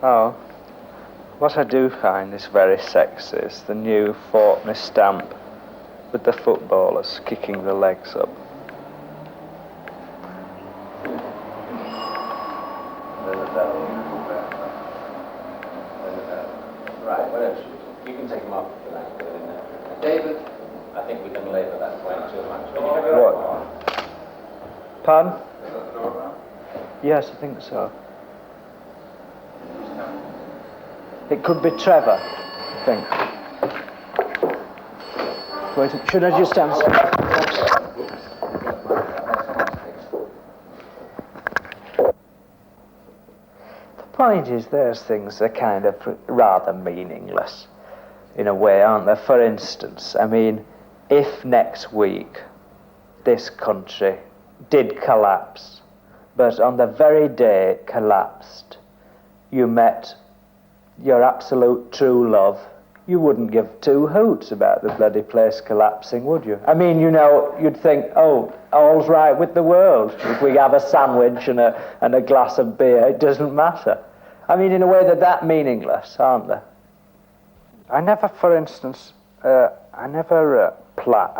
Oh, what I do find is very sexy is the new Hockney stamp with the footballers kicking the legs up. Right, what else? You can take them off for that. David, I think we can labour that point too much. What? Pardon? Yes, I think so. It could be Trevor, I think. Wait, should I just answer? The point is, those things are kind of rather meaningless, in a way, aren't they? For instance, I mean, if next week this country did collapse, but on the very day it collapsed, you met your absolute true love, you wouldn't give two hoots about the bloody place collapsing, would you? I mean, you know, you'd think, oh, all's right with the world. If we have a sandwich and a glass of beer, it doesn't matter. I mean, in a way, they're meaningless, aren't they? I never, for instance, I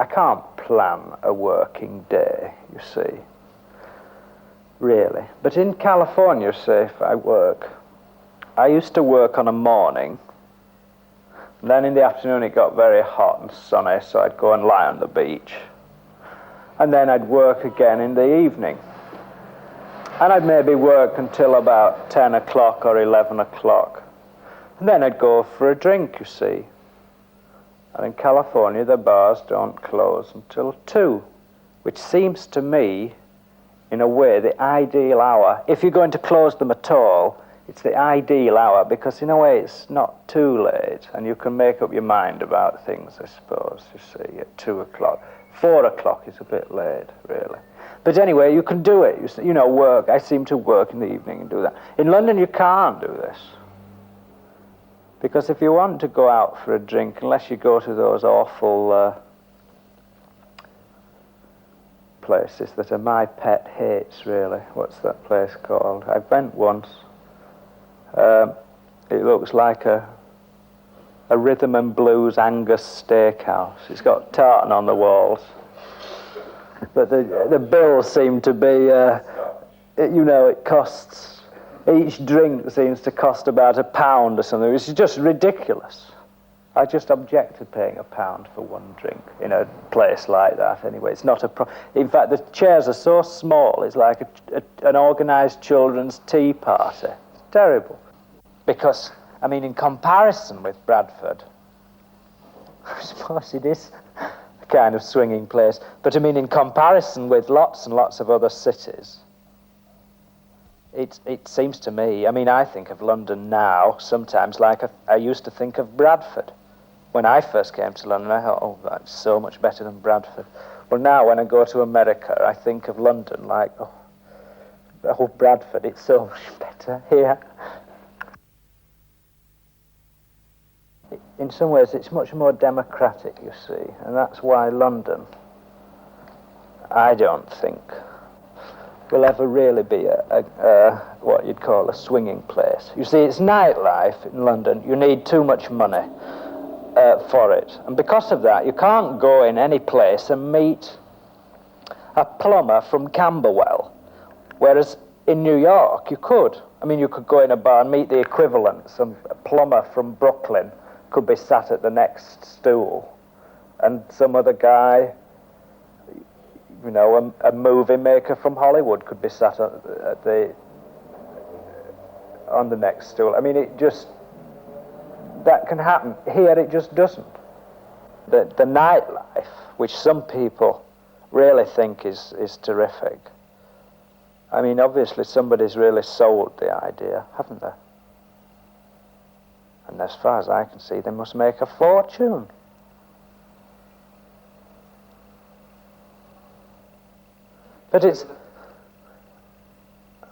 can't plan a working day, you see, really. But in California, say, if I work, I used to work on a morning, and then in the afternoon it got very hot and sunny, so I'd go and lie on the beach. And then I'd work again in the evening. And I'd maybe work until about 10 o'clock or 11 o'clock. And then I'd go for a drink, you see. And in California, the bars don't close until 2, which seems to me, in a way, the ideal hour. If you're going to close them at all, it's the ideal hour, because in a way it's not too late, and you can make up your mind about things, I suppose, you see, at 2 o'clock. 4 o'clock is a bit late, really. But anyway, you can do it. You know, work. I seem to work in the evening and do that. In London, you can't do this. Because if you want to go out for a drink, unless you go to those awful places that are my pet hates, really. What's that place called? I went once. It looks like a rhythm and blues Angus steakhouse. It's got tartan on the walls. But the bills seem to be, you know, it costs, each drink seems to cost about £1 or something. It's just ridiculous. I just object to paying £1 for one drink in a place like that anyway. It's not in fact, the chairs are so small, it's like an organised children's tea party. It's terrible. Because, I mean, in comparison with Bradford, I suppose it is a kind of swinging place, but I mean, in comparison with lots and lots of other cities, it seems to me, I mean, I think of London now sometimes like I used to think of Bradford. When I first came to London, I thought, oh, that's so much better than Bradford. Well, now when I go to America, I think of London like, oh, Bradford, it's so much better here. In some ways, it's much more democratic, you see, and that's why London, I don't think, will ever really be what you'd call a swinging place. You see, it's nightlife in London. You need too much money for it. And because of that, you can't go in any place and meet a plumber from Camberwell, whereas in New York, you could. I mean, you could go in a bar and meet the equivalent. Some plumber from Brooklyn could be sat at the next stool, and some other guy, you know, a movie maker from Hollywood could be sat on the next stool. I mean, that can happen. Here it just doesn't. The nightlife, which some people really think is terrific, I mean, obviously somebody's really sold the idea, haven't they? And as far as I can see, they must make a fortune. But it's...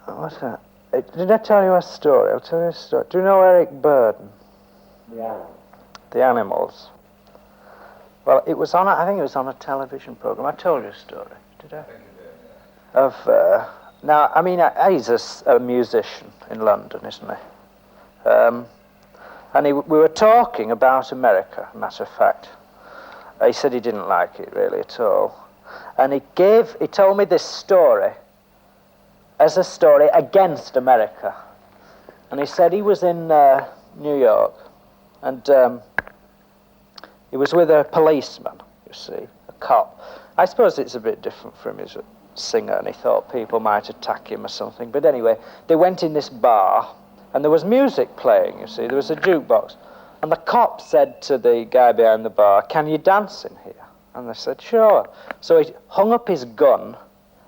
What's that? Did I tell you a story? I'll tell you a story. Do you know Eric Burden? Yeah. The Animals. Well, it was on, I think it was on a television program. I told you a story, did I? Of, now, I mean, he's a musician in London, isn't he? And we were talking about America, matter of fact. He said he didn't like it really at all. And he told me this story as a story against America. And he said he was in New York, and he was with a policeman, you see, a cop. I suppose it's a bit different from his singer, and he thought people might attack him or something. But anyway, they went in this bar, and there was music playing, you see. There was a jukebox. And the cop said to the guy behind the bar, "Can you dance in here?" And they said, "Sure." So he hung up his gun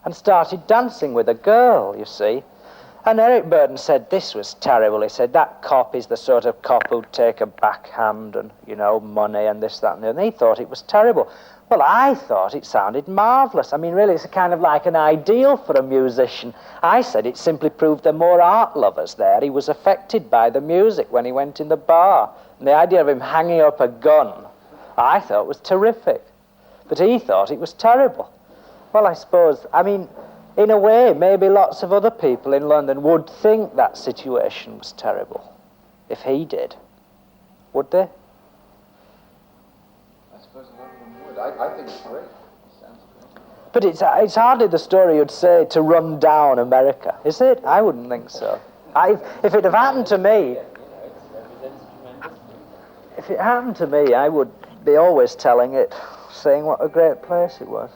and started dancing with a girl, you see. And Eric Burden said this was terrible. He said, that cop is the sort of cop who'd take a backhand and, you know, money and this, that, and the other. And he thought it was terrible. Well, I thought it sounded marvellous. I mean, really, it's kind of like an ideal for a musician. I said it simply proved there are more art lovers there. He was affected by the music when he went in the bar. And the idea of him hanging up a gun, I thought was terrific. But he thought it was terrible. Well, I suppose, I mean, in a way, maybe lots of other people in London would think that situation was terrible, if he did. Would they? I suppose a lot of them would. I think it's great. It sounds great. But it's hardly the story you'd say to run down America, is it? I wouldn't think so. If it had happened to me, if it happened to me, I would be always telling it, saying what a great place it was.